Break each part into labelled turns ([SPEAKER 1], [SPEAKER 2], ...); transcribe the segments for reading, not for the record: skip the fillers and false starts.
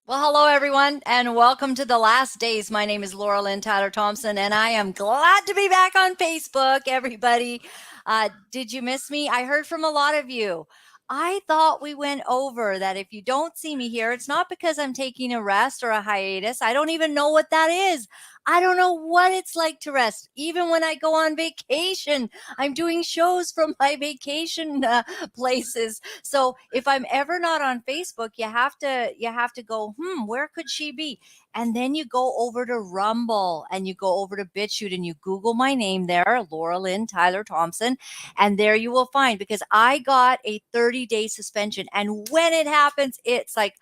[SPEAKER 1] Well, hello everyone, and welcome to the last days. My name is Laura-Lynn Tyler Thompson, and I am glad to be back on Facebook. Everybody, did you miss me? I heard from a lot of you. I thought we went over that. If you don't see me here, it's not because I'm taking a rest or a hiatus. I don't even know what that is. I don't know what it's like to rest. Even when I go on vacation, I'm doing shows from my vacation places. So if I'm ever not on Facebook, you have to go, where could she be? And then you go over to Rumble and you go over to BitChute and you Google my name there, Laura-Lynn Tyler Thompson, and there you will find, because I got a 30-day suspension, and when it happens, it's like,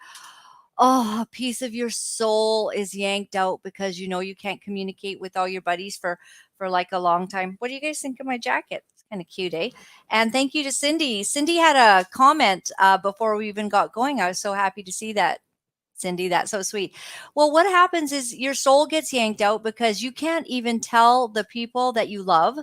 [SPEAKER 1] oh, a piece of your soul is yanked out because you can't communicate with all your buddies for like a long time. What do you guys think of my jacket? It's kind of cute, eh? And thank you to Cindy. Cindy had a comment before we even got going. I was so happy to see that. Cindy, that's so sweet. Well, what happens is your soul gets yanked out because you can't even tell the people that you love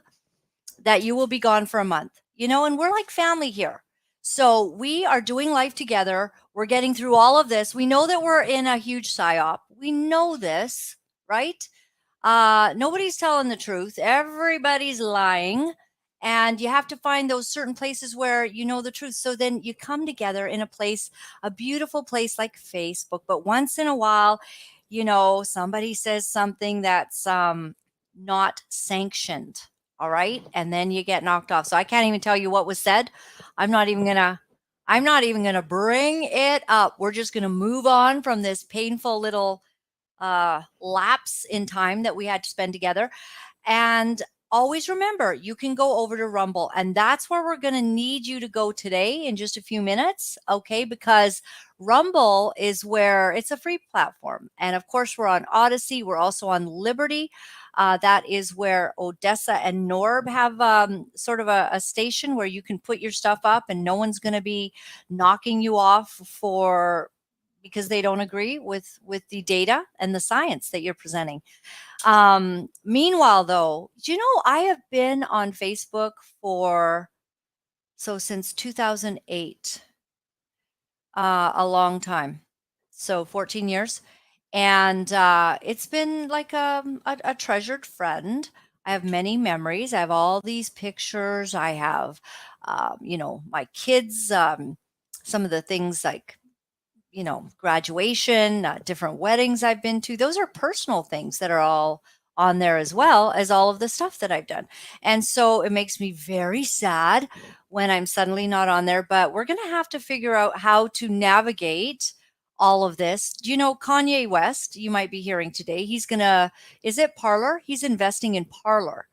[SPEAKER 1] that you will be gone for a month, and we're like family here. So we are doing life together. We're getting through all of this. We know that we're in a huge psyop. We know this, right? Nobody's telling the truth. Everybody's lying. And you have to find those certain places where you know the truth. So then you come together in a place, a beautiful place like Facebook. But once in a while, somebody says something that's not sanctioned. All right. And then you get knocked off. So I can't even tell you what was said. I'm not even gonna I'm not even gonna bring it up. We're just gonna move on from this painful little lapse in time that we had to spend together. And always remember, you can go over to Rumble, and that's where we're going to need you to go today in just a few minutes. Okay. Because Rumble is where it's a free platform. And of course, we're on Odyssey. We're also on Liberty. That is where Odessa and Norb have sort of a station where you can put your stuff up and no one's going to be knocking you off for because they don't agree with the data and the science that you're presenting. Meanwhile, though, do you know I have been on Facebook since 2008, a long time, so 14 years, and it's been like a treasured friend. I have many memories. I have all these pictures. I have, my kids. Some of the things like graduation, different weddings I've been to. Those are personal things that are all on there, as well as all of the stuff that I've done. And so it makes me very sad when I'm suddenly not on there, but we're going to have to figure out how to navigate all of this. Do you know Kanye West? You might be hearing today. Is it Parlor? He's investing in Parlor.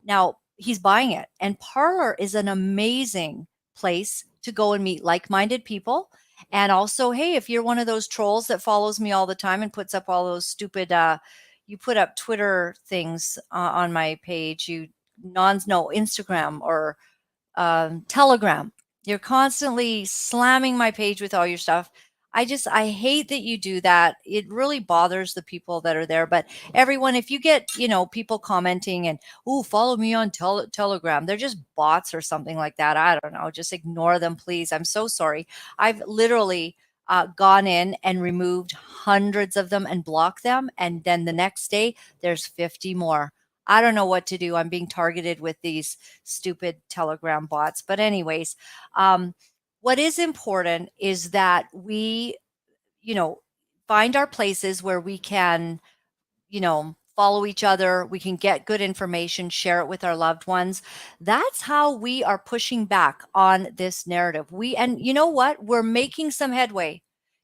[SPEAKER 1] Now, he's buying it. And Parlor is an amazing place to go and meet like-minded people. And also, hey, if you're one of those trolls that follows me all the time and puts up all those stupid you put up Twitter things on my page, you nons no Instagram or Telegram. You're constantly slamming my page with all your stuff. I hate that you do that. It really bothers the people that are there. But everyone, if you get, people commenting and, oh, follow me on Telegram, they're just bots or something like that. I don't know. Just ignore them, please. I'm so sorry. I've literally gone in and removed hundreds of them and blocked them. And then the next day, there's 50 more. I don't know what to do. I'm being targeted with these stupid Telegram bots. But, anyways, what is important is that we, you know, find our places where we can, follow each other. We can get good information, share it with our loved ones. That's how we are pushing back on this narrative. And you know what? We're making some headway.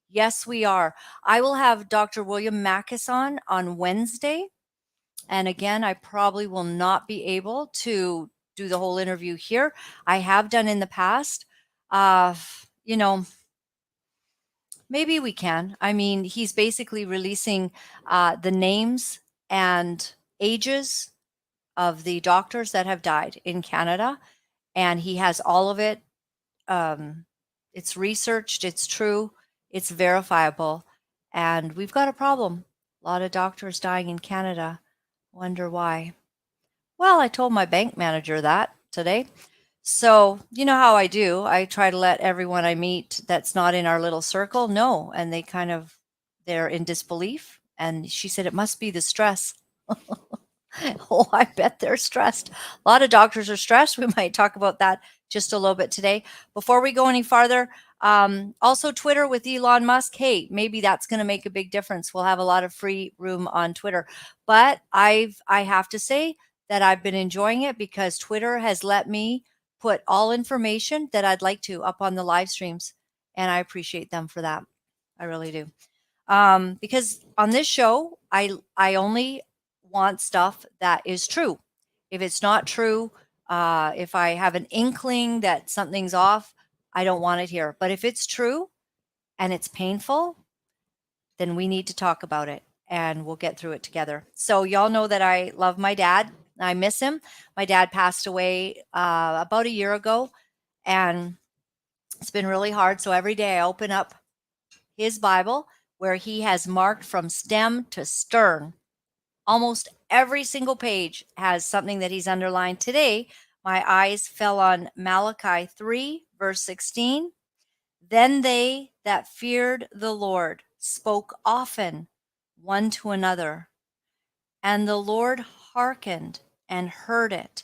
[SPEAKER 1] Yes, we are. I will have Dr. William Mackis on Wednesday. And again, I probably will not be able to do the whole interview here. I have done in the past. Uh, you know, Maybe we can. I mean, he's basically releasing the names and ages of the doctors that have died in Canada, and he has all of it. Um, it's researched, it's true, it's verifiable, and we've got a problem. A lot of doctors dying in Canada. Wonder why. Well, I told my bank manager that today. So, you know how I do. I try to let everyone I meet that's not in our little circle know, and they kind of they're in disbelief. And she said, it must be the stress. Oh, I bet they're stressed. A lot of doctors are stressed. We might talk about that just a little bit today. Before we go any farther, also Twitter with Elon Musk. Hey, maybe that's going to make a big difference. We'll have a lot of free room on Twitter. But I have to say that I've been enjoying it because Twitter has let me put all information that I'd like to up on the live streams. And I appreciate them for that. I really do. Because on this show, I only want stuff that is true. If it's not true, if I have an inkling that something's off, I don't want it here. But if it's true and it's painful, then we need to talk about it and we'll get through it together. So y'all know that I love my dad. I miss him. My dad passed away about a year ago, and it's been really hard. So every day I open up his Bible, where he has marked from stem to stern. Almost every single page has something that he's underlined. Today, my eyes fell on Malachi 3, verse 16. Then they that feared the Lord spoke often one to another, and the Lord hearkened and heard it.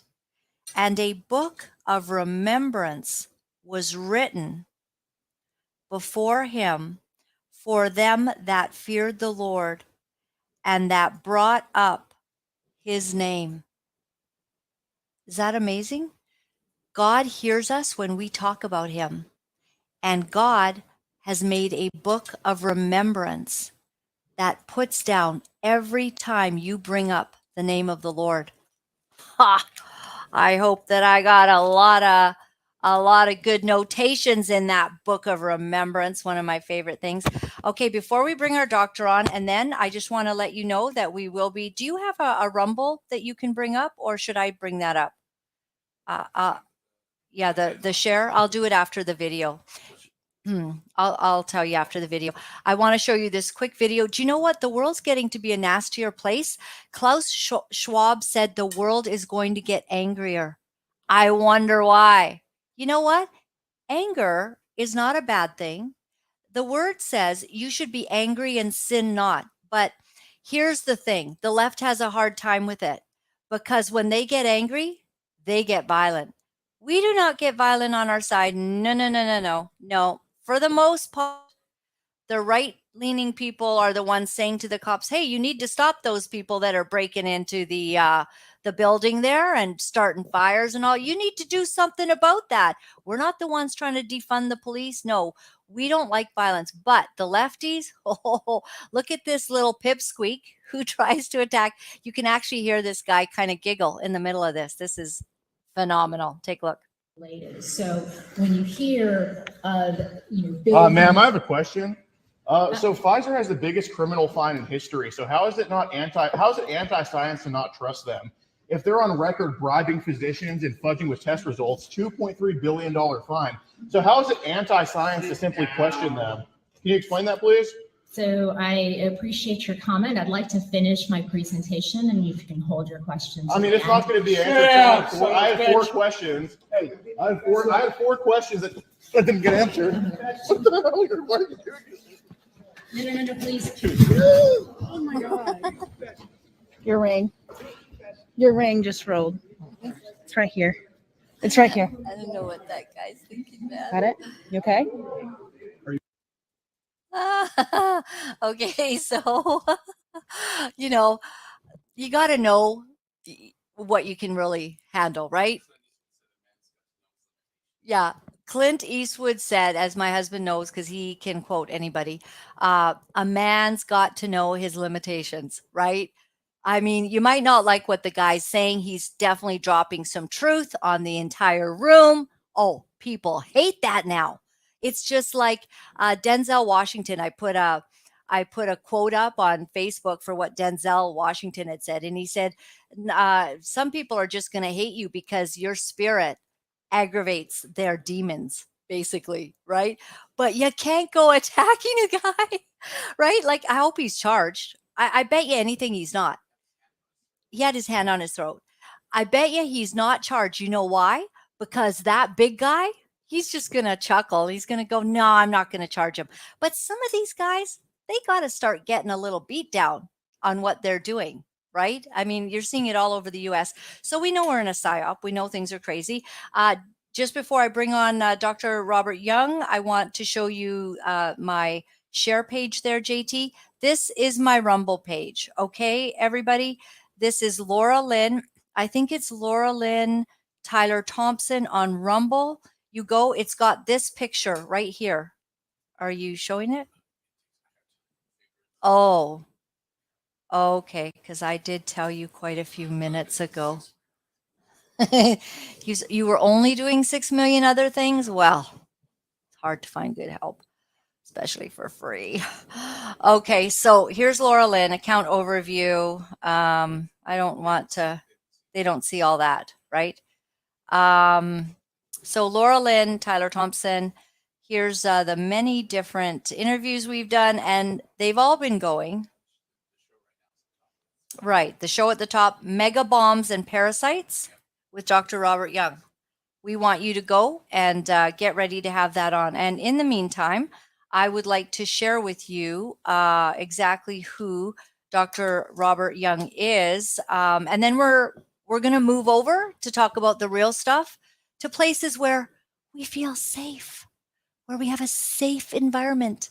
[SPEAKER 1] And a book of remembrance was written before him for them that feared the Lord and that brought up his name. Is that amazing? God hears us when we talk about him, and God has made a book of remembrance that puts down every time you bring up the name of the Lord. Ha! I hope that I got a lot of good notations in that book of remembrance, one of my favorite things. Okay, before we bring our doctor on, and then I just want to let you know that we will be, do you have a Rumble that you can bring up, or should I bring that up? Yeah, the share, I'll do it after the video. I'll tell you after the video. I want to show you this quick video. Do you know what? The world's getting to be a nastier place. Klaus Schwab said the world is going to get angrier. I wonder why. You know what? Anger is not a bad thing. The word says you should be angry and sin not. But here's the thing. The left has a hard time with it because when they get angry, they get violent. We do not get violent on our side. No, no, no, no, no. No. For the most part, the right-leaning people are the ones saying to the cops, hey, you need to stop those people that are breaking into the building there and starting fires and all. You need to do something about that. We're not the ones trying to defund the police. No, we don't like violence. But the lefties, oh, look at this little pipsqueak who tries to attack. You can actually hear this guy kind of giggle in the middle of this. This is phenomenal. Take a look.
[SPEAKER 2] So when you hear ma'am, I have a question. So Pfizer has the biggest criminal fine in history. So how is it anti-science to not trust them? If they're on record bribing physicians and fudging with test results, $2.3 billion fine. So how is it anti-science to simply question them? Can you explain that, please?
[SPEAKER 3] So I appreciate your comment. I'd like to finish my presentation and you can hold your questions.
[SPEAKER 2] I mean, it's not going to be answered. I had four questions. Hey, I had four questions that didn't get answered. What the hell are you doing?
[SPEAKER 3] No, please.
[SPEAKER 2] Oh my God.
[SPEAKER 4] Your ring just rolled. It's right here. It's right here.
[SPEAKER 1] I don't know what that guy's thinking, man.
[SPEAKER 4] Got it? You okay?
[SPEAKER 1] Okay, so you got to know what you can really handle, right? Yeah. Clint Eastwood said, as my husband knows, because he can quote anybody, a man's got to know his limitations, right? I mean, you might not like what the guy's saying. He's definitely dropping some truth on the entire room. Oh, people hate that now. It's just like Denzel Washington. I put a quote up on Facebook for what Denzel Washington had said. And he said, some people are just going to hate you because your spirit aggravates their demons, basically, right? But you can't go attacking a guy, right? Like, I hope he's charged. I bet you anything he's not. He had his hand on his throat. I bet you he's not charged. You know why? Because that big guy, he's just going to chuckle. He's going to go, no, I'm not going to charge him. But some of these guys, they got to start getting a little beat down on what they're doing, right? I mean, you're seeing it all over the US. So we know we're in a psyop. We know things are crazy. Just before I bring on Dr. Robert Young, I want to show you my share page there, JT. This is my Rumble page. Okay, everybody. This is Laura-Lynn. I think it's Laura-Lynn Tyler Thompson on Rumble. You go, it's got this picture right here. Are you showing it? Oh, okay, because I did tell you quite a few minutes ago. You were only doing 6 million other things? Well, it's hard to find good help, especially for free. Okay, so here's Laura-Lynn, account overview. I don't want to, they don't see all that, right? So Laura-Lynn, Tyler Thompson, here's the many different interviews we've done, and they've all been going. Right, the show at the top, Mega Bombs and Parasites with Dr. Robert Young. We want you to go and get ready to have that on. And in the meantime, I would like to share with you exactly who Dr. Robert Young is. And then we're going to move over to talk about the real stuff, to places where we feel safe, where we have a safe environment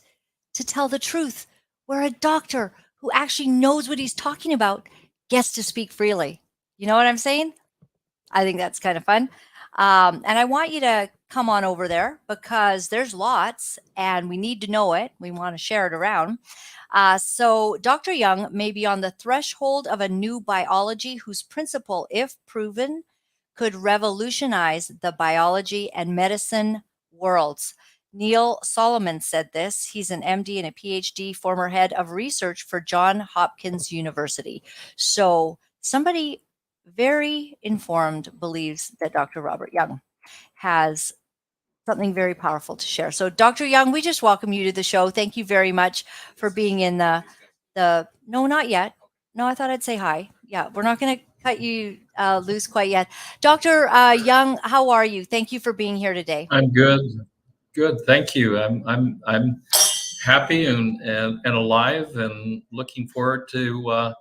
[SPEAKER 1] to tell the truth, where a doctor who actually knows what he's talking about gets to speak freely. You know what I'm saying? I think that's kind of fun. And I want you to come on over there because there's lots and we need to know it. We want to share it around. So Dr. Young may be on the threshold of a new biology whose principle, if proven, could revolutionize the biology and medicine worlds. Neil Solomon said this. He's an MD and a PhD, former head of research for Johns Hopkins University. So somebody very informed believes that Dr. Robert Young has something very powerful to share. So Dr. Young, we just welcome you to the show. Thank you very much for being in the no, not yet. No, I thought I'd say hi. Yeah, we're not going to cut you loose quite yet. Dr. Young, how are you? Thank you for being here today.
[SPEAKER 5] I'm good. Good. Thank you. I'm happy and alive and looking forward to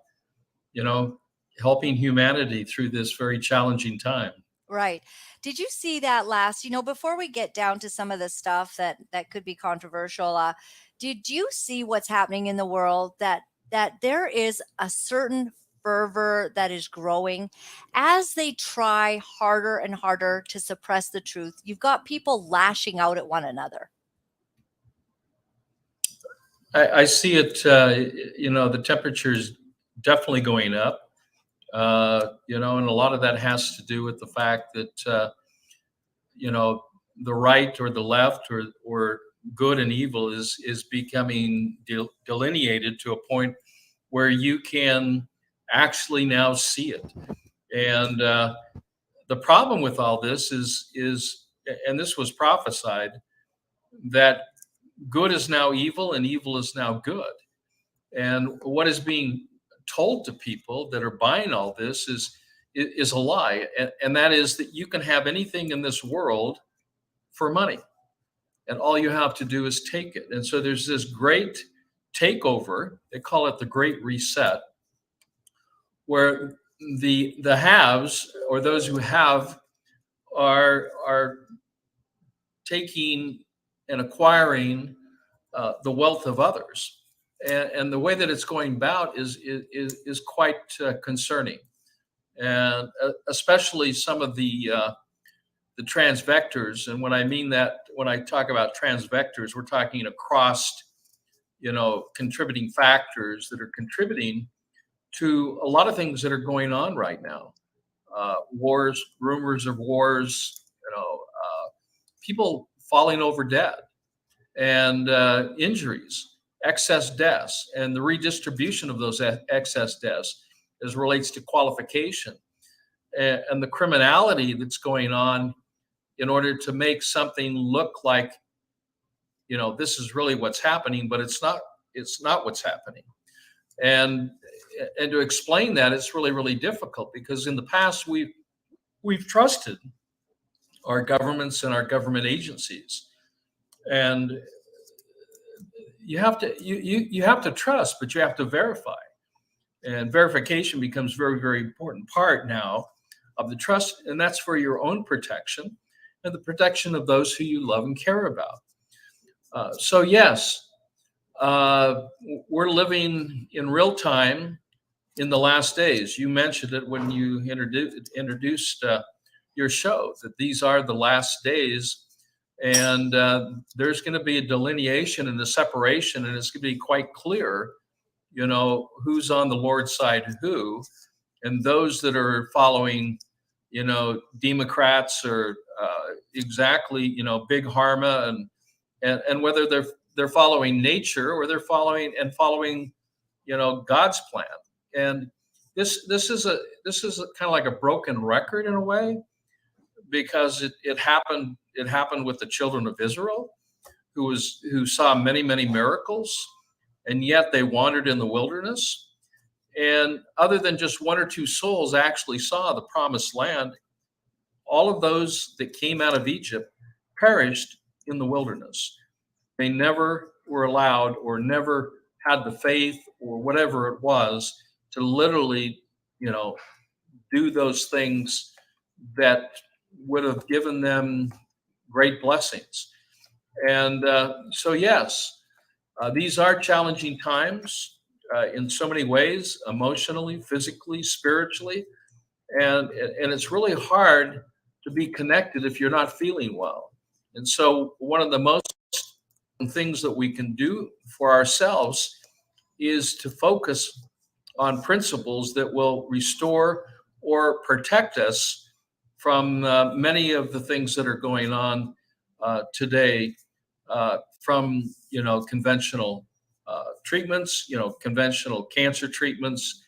[SPEAKER 5] helping humanity through this very challenging time.
[SPEAKER 1] Right. Did you see that last, before we get down to some of the stuff that could be controversial, did you see what's happening in the world, that there is a certain fervor that is growing as they try harder and harder to suppress the truth? You've got people lashing out at one another.
[SPEAKER 5] I see it, the temperature's definitely going up. And a lot of that has to do with the fact that, the right or the left or good and evil is becoming delineated to a point where you can actually now see it. And the problem with all this is, and this was prophesied, that good is now evil and evil is now good. And what is being told to people that are buying all this is a lie. And that is that you can have anything in this world for money. And all you have to do is take it. And so there's this great takeover, they call it the Great Reset, where the haves, or those who have, are taking and acquiring the wealth of others. And the way that it's going about is quite concerning, and especially some of the transvectors. And when I talk about transvectors, we're talking across, contributing factors that are contributing to a lot of things that are going on right now. Wars, rumors of wars, people falling over dead, and injuries, excess deaths, and the redistribution of those excess deaths as relates to qualification, and the criminality that's going on in order to make something look like, this is really what's happening, but it's not what's happening. And to explain that, it's really, really difficult, because in the past we've trusted our governments and our government agencies. And, you have to trust, but you have to verify. And verification becomes very, very important part now of the trust, and that's for your own protection and the protection of those who you love and care about. So yes, we're living in real time in the last days. You mentioned it when you introduced your show, that these are the last days, and there's going to be a delineation and a separation, and it's going to be quite clear, who's on the Lord's side and who, and those that are following, Democrats or exactly, big pharma, and whether they're following nature or they're following God's plan. And this is kind of like a broken record in a way, because it happened with the children of Israel, who saw many, many miracles, and yet they wandered in the wilderness. And other than just one or two souls actually saw the promised land, all of those that came out of Egypt perished in the wilderness. They never were allowed, or never had the faith, or whatever it was, to literally, do those things that would have given them great blessings. And so, yes, these are challenging times in so many ways, emotionally, physically, spiritually. And it's really hard to be connected if you're not feeling well. And so one of the most things that we can do for ourselves is to focus on principles that will restore or protect us from many of the things that are going on today, from conventional treatments, conventional cancer treatments.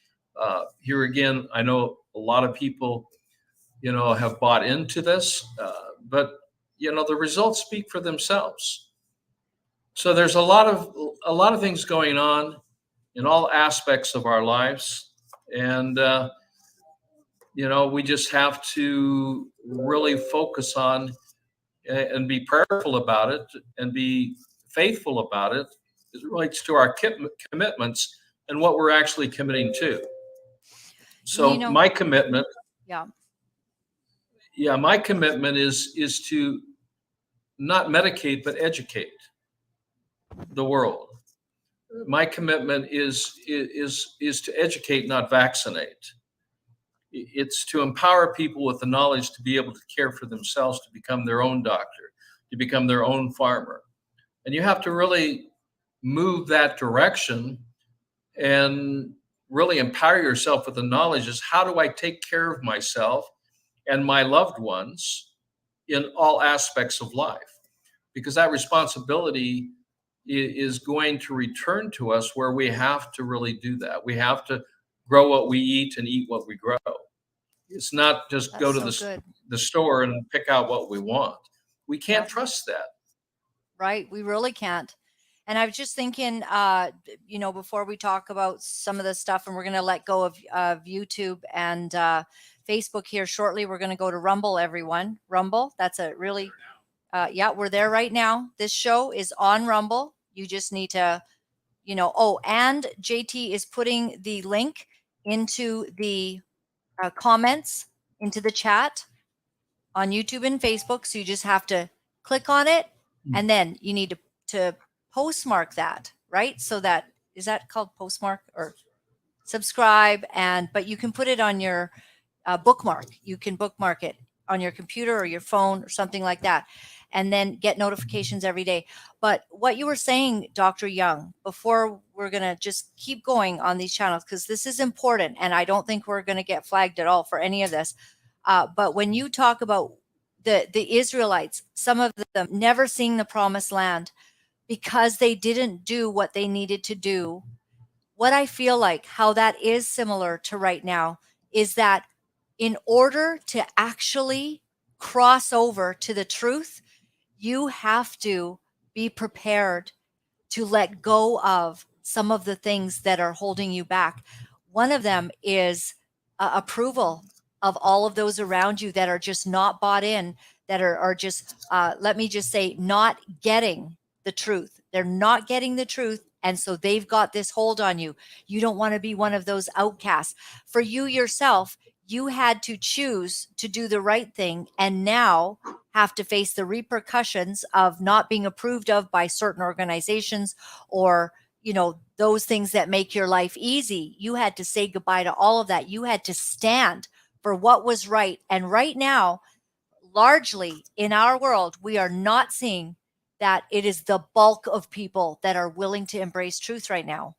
[SPEAKER 5] Here again, I know a lot of people, have bought into this, but the results speak for themselves. So there's a lot of things going on in all aspects of our lives, and we just have to really focus on and be prayerful about it and be faithful about it as it relates to our commitments and what we're actually committing to. So my commitment, my commitment is to not medicate but educate the world. My commitment is to educate, not vaccinate. It's to empower people with the knowledge to be able to care for themselves, to become their own doctor, to become their own farmer. And you have to really move that direction and really empower yourself with the knowledge is, how do I take care of myself and my loved ones in all aspects of life? Because that responsibility is going to return to us, where we have to really do that. We have to grow what we eat and eat what we grow. It's not just go to the store and pick out what we want. We can't trust that.
[SPEAKER 1] Right. We really can't. And I was just thinking, before we talk about some of the stuff, and we're going to let go of YouTube and Facebook here shortly, we're going to go to Rumble, everyone. Rumble, that's a really, we're there right now. This show is on Rumble. You just need to, and JT is putting the link into the comments, into the chat on YouTube and Facebook. So you just have to click on it, and then you need to postmark that, right? So that, is that called postmark or subscribe? But you can put it on your bookmark. You can bookmark it on your computer or your phone or something like that, and then get notifications every day. But what you were saying, Dr. Young, before we're going to just keep going on these channels, because this is important, and I don't think we're going to get flagged at all for any of this. But when you talk about the Israelites, some of them never seeing the promised land because they didn't do what they needed to do, what I feel like how that is similar to right now is that in order to actually cross over to the truth, you have to be prepared to let go of some of the things that are holding you back. One of them is approval of all of those around you that are just not bought in, that are just, let me just say, not getting the truth. They're not getting the truth. And so they've got this hold on you. You don't want to be one of those outcasts. For you yourself, you had to choose to do the right thing and now have to face the repercussions of not being approved of by certain organizations or, you know, those things that make your life easy. You had to say goodbye to all of that. You had to stand for what was right. And right now, largely in our world, we are not seeing that it is the bulk of people that are willing to embrace truth right now.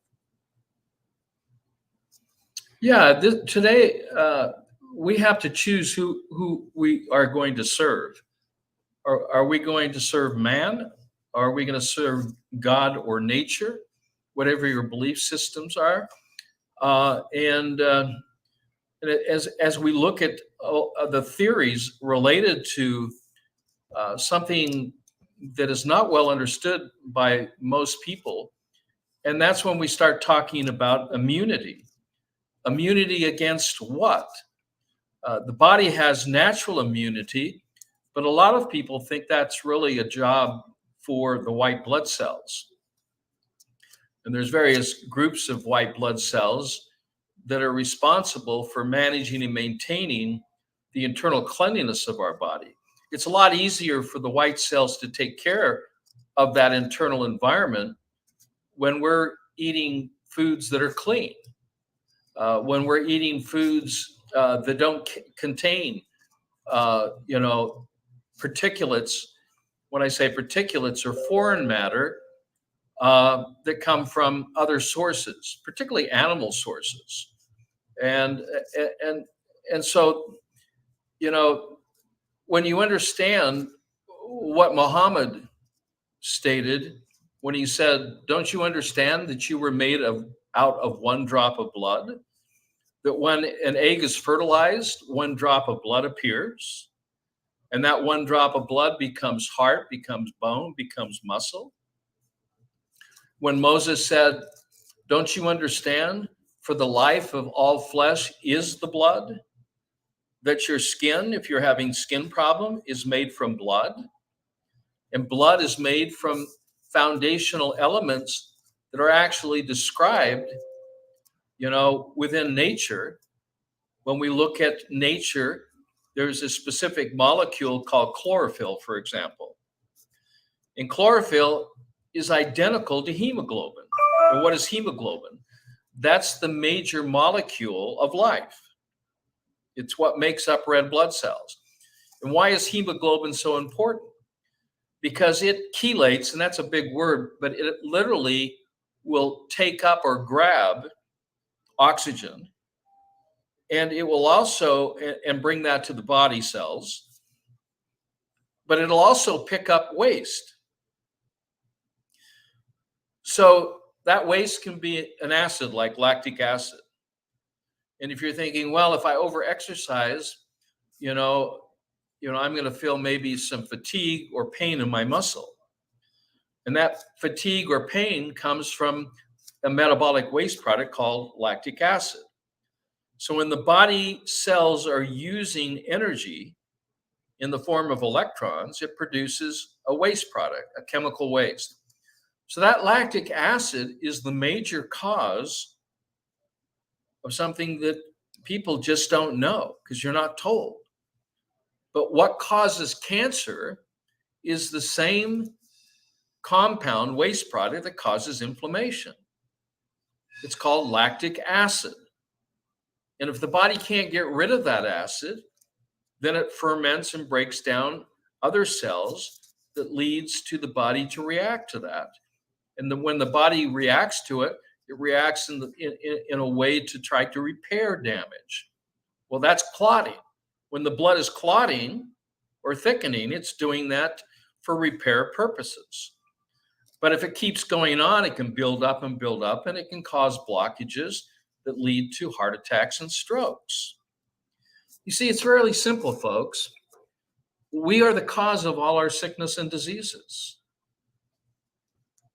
[SPEAKER 5] Yeah, today we have to choose who we are going to serve. Are we going to serve man? Are we going to serve God or nature? Whatever your belief systems are. And as we look at the theories related to something that is not well understood by most people, and that's when we start talking about immunity. Immunity against what? The body has natural immunity, but a lot of people think that's really a job for the white blood cells. And there's various groups of white blood cells that are responsible for managing and maintaining the internal cleanliness of our body. It's a lot easier for the white cells to take care of that internal environment when we're eating foods that are clean, when we're eating foods that don't contain, particulates. When I say particulates or foreign matter that come from other sources, particularly animal sources. And so, when you understand what Muhammad stated when he said, "Don't you understand that you were made out of one drop of blood? That when an egg is fertilized, one drop of blood appears, and that one drop of blood becomes heart, becomes bone, becomes muscle." When Moses said, "Don't you understand? For the life of all flesh is the blood, that your skin, if you're having skin problem, is made from blood, and blood is made from foundational elements that are actually described, within nature." When we look at nature, there's a specific molecule called chlorophyll, for example. And chlorophyll is identical to hemoglobin. And what is hemoglobin? That's the major molecule of life. It's what makes up red blood cells. And why is hemoglobin so important? Because it chelates, and that's a big word, but it literally will take up or grab oxygen, and it will also, and bring that to the body cells, but it'll also pick up waste. So that waste can be an acid like lactic acid. And if you're thinking, well, if I over-exercise, I'm going to feel maybe some fatigue or pain in my muscle. And that fatigue or pain comes from a metabolic waste product called lactic acid. So when the body cells are using energy in the form of electrons, it produces a waste product, a chemical waste. So that lactic acid is the major cause of something that people just don't know because you're not told. But what causes cancer is the same compound waste product that causes inflammation. It's called lactic acid. And if the body can't get rid of that acid, then it ferments and breaks down other cells that leads to the body to react to that. And then when the body reacts to it, it reacts in a way to try to repair damage. Well, that's clotting. When the blood is clotting or thickening, it's doing that for repair purposes. But if it keeps going on, it can build up, and it can cause blockages that lead to heart attacks and strokes. You see, it's really simple, folks. We are the cause of all our sickness and diseases.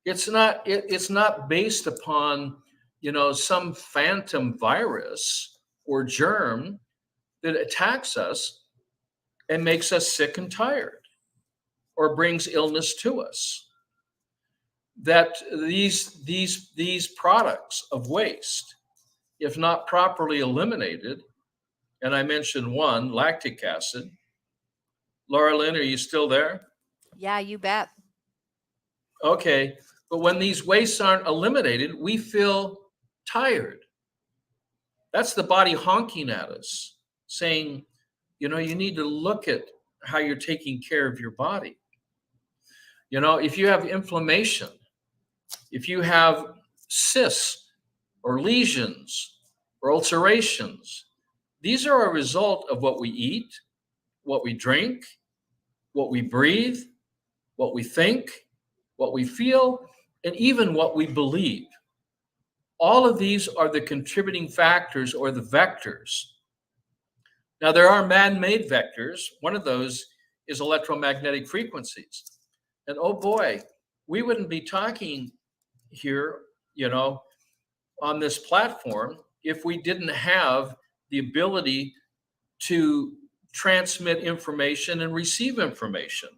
[SPEAKER 5] It's not based upon, some phantom virus or germ that attacks us and makes us sick and tired or brings illness to us. that these products of waste, if not properly eliminated, and I mentioned one, lactic acid. Laura-Lynn, are you still there?
[SPEAKER 1] Yeah, you bet.
[SPEAKER 5] Okay, but when these wastes aren't eliminated, we feel tired. That's the body honking at us, saying, you know, you need to look at how you're taking care of your body. You know, if you have inflammation, if you have cysts or lesions or ulcerations, these are a result of what we eat, what we drink, what we breathe, what we think, what we feel, and even what we believe. All of these are the contributing factors or the vectors. Now, there are man-made vectors. One of those is electromagnetic frequencies. And oh boy, we wouldn't be talking here, you know, on this platform if we didn't have the ability to transmit information and receive information.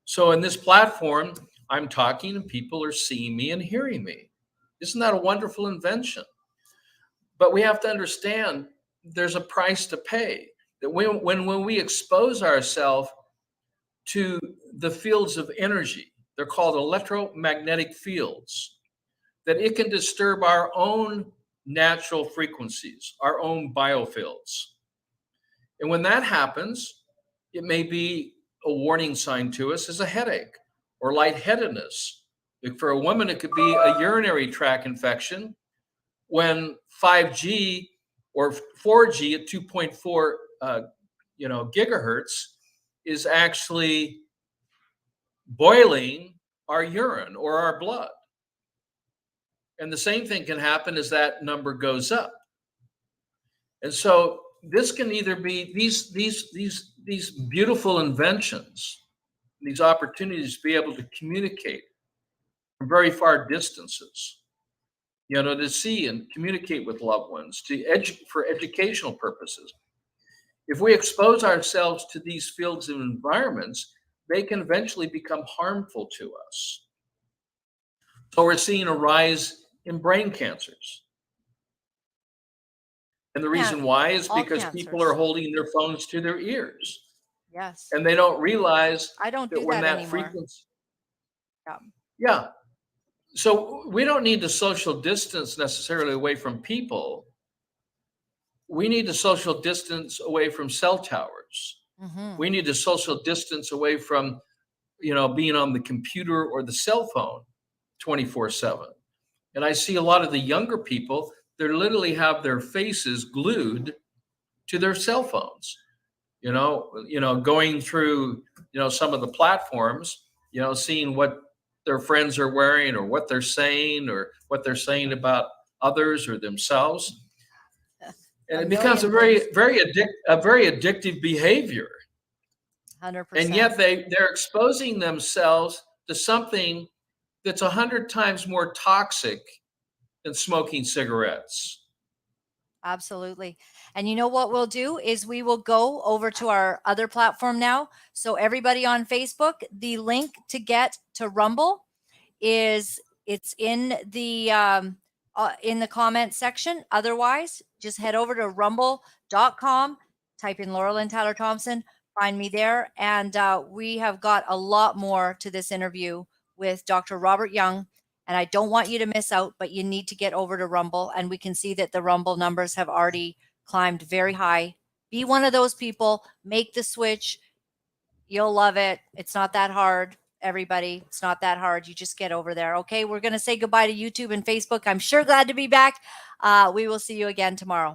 [SPEAKER 5] So in this platform, I'm talking and people are seeing me and hearing me. Isn't that a wonderful invention? But we have to understand there's a price to pay. That when we expose ourselves to the fields of energy, they're called electromagnetic fields, that it can disturb our own natural frequencies, our own biofields. And when that happens, it may be a warning sign to us as a headache or lightheadedness. For a woman, it could be a urinary tract infection when 5G or 4G at 2.4 gigahertz is actually boiling our urine or our blood. And the same thing can happen as that number goes up. And so this can either be these beautiful inventions, these opportunities to be able to communicate from very far distances, you know, to see and communicate with loved ones, for educational purposes. If we expose ourselves to these fields and environments, they can eventually become harmful to us. So we're seeing a rise in brain cancers. And the reason why is because people are holding their phones to their ears.
[SPEAKER 1] Yes.
[SPEAKER 5] And they don't realize
[SPEAKER 1] I don't
[SPEAKER 5] that
[SPEAKER 1] do
[SPEAKER 5] when
[SPEAKER 1] that
[SPEAKER 5] that
[SPEAKER 1] anymore.
[SPEAKER 5] frequency.
[SPEAKER 1] Yeah.
[SPEAKER 5] Yeah. So we don't need to social distance necessarily away from people. We need to social distance away from cell towers.
[SPEAKER 1] Mm-hmm.
[SPEAKER 5] We need to social distance away from, you know, being on the computer or the cell phone 24/7. And I see a lot of the younger people, they literally have their faces glued to their cell phones, you know, going through, you know, some of the platforms, you know, seeing what their friends are wearing or what they're saying about others or themselves. And it becomes a very addictive behavior.
[SPEAKER 1] 100%.
[SPEAKER 5] And yet they're exposing themselves to something that's 100 times more toxic than smoking cigarettes.
[SPEAKER 1] Absolutely. And you know what we'll do is we will go over to our other platform now. So everybody on Facebook, the link to get to Rumble it's in the comment section. Otherwise, just head over to rumble.com, type in Laura-Lynn Tyler Thompson, find me there. And we have got a lot more to this interview with Dr. Robert Young. And I don't want you to miss out, but you need to get over to Rumble. And we can see that the Rumble numbers have already climbed very high. Be one of those people, make the switch. You'll love it. It's not that hard, everybody. It's not that hard. You just get over there. Okay, we're going to say goodbye to YouTube and Facebook. I'm sure glad to be back. We will see you again tomorrow.